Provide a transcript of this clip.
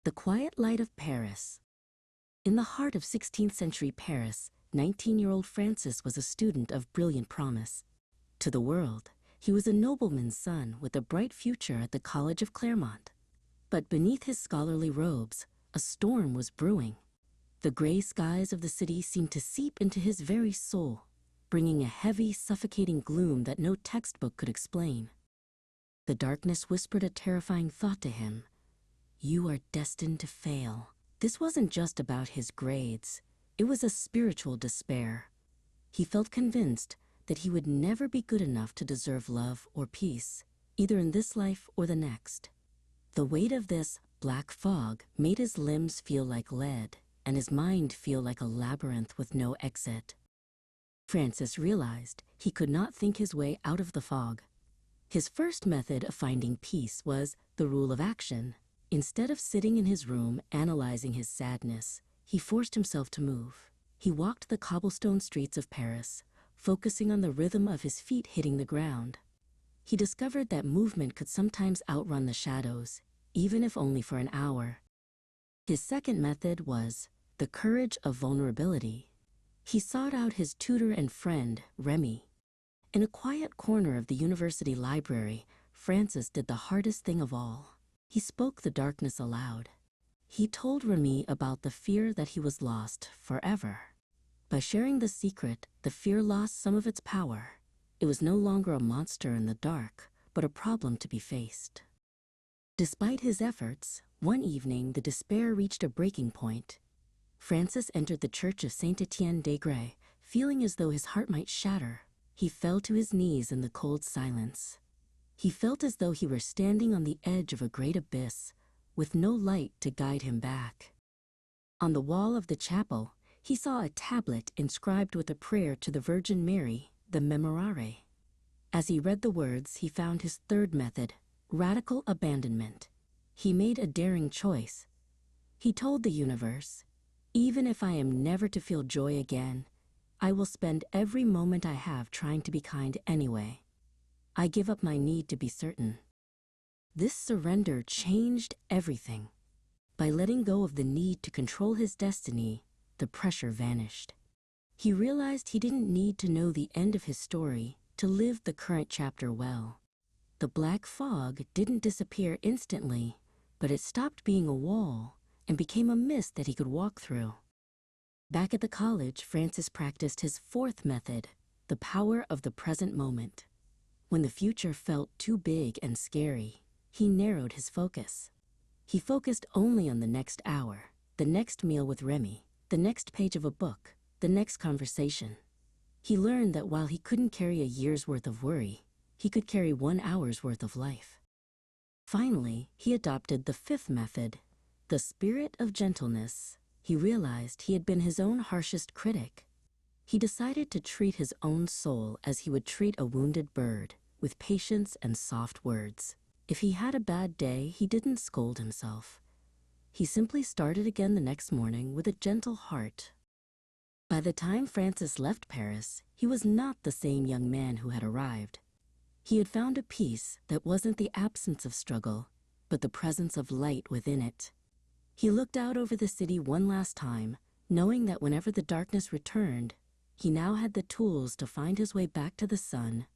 The quiet light of Paris. In the heart of 16th century Paris, 19-year-old Francis was a student of brilliant promise. To the world, he was a nobleman's son with a bright future at the College of Clermont. But beneath his scholarly robes, a storm was brewing. The gray skies of the city seemed to seep into his very soul, bringing a heavy, suffocating gloom that no textbook could explain. The darkness whispered a terrifying thought to him. You are destined to fail. This wasn't just about his grades. It was a spiritual despair. He felt convinced that he would never be good enough to deserve love or peace, either in this life or the next. The weight of this black fog made his limbs feel like lead and his mind feel like a labyrinth with no exit. Francis realized he could not think his way out of the fog. His first method of finding peace was the rule of action. Instead of sitting in his room analyzing his sadness, he forced himself to move. He walked the cobblestone streets of Paris, focusing on the rhythm of his feet hitting the ground. He discovered that movement could sometimes outrun the shadows, even if only for an hour. His second method was the courage of vulnerability. He sought out his tutor and friend, Remy. In a quiet corner of the university library, Francis did the hardest thing of all. He spoke the darkness aloud. He told Remy about the fear that he was lost forever. By sharing the secret, the fear lost some of its power. It was no longer a monster in the dark, but a problem to be faced. Despite his efforts, one evening the despair reached a breaking point. Francis entered the church of Saint-Étienne-des-Grès, feeling as though his heart might shatter. He fell to his knees in the cold silence. He felt as though he were standing on the edge of a great abyss, with no light to guide him back. On the wall of the chapel, he saw a tablet inscribed with a prayer to the Virgin Mary, the Memorare. As he read the words, he found his third method, radical abandonment. He made a daring choice. He told the universe, even if I am never to feel joy again, I will spend every moment I have trying to be kind anyway. I give up my need to be certain. This surrender changed everything. By letting go of the need to control his destiny, the pressure vanished. He realized he didn't need to know the end of his story to live the current chapter well. The black fog didn't disappear instantly, but it stopped being a wall and became a mist that he could walk through. Back at the college, Francis practiced his fourth method, the power of the present moment. When the future felt too big and scary, he narrowed his focus. He focused only on the next hour, the next meal with Remy, the next page of a book, the next conversation. He learned that while he couldn't carry a year's worth of worry, he could carry 1 hour's worth of life. Finally, he adopted the fifth method, the spirit of gentleness. He realized he had been his own harshest critic. He decided to treat his own soul as he would treat a wounded bird, with patience and soft words. If he had a bad day, he didn't scold himself. He simply started again the next morning with a gentle heart. By the time Francis left Paris, he was not the same young man who had arrived. He had found a peace that wasn't the absence of struggle, but the presence of light within it. He looked out over the city one last time, knowing that whenever the darkness returned, he now had the tools to find his way back to the sun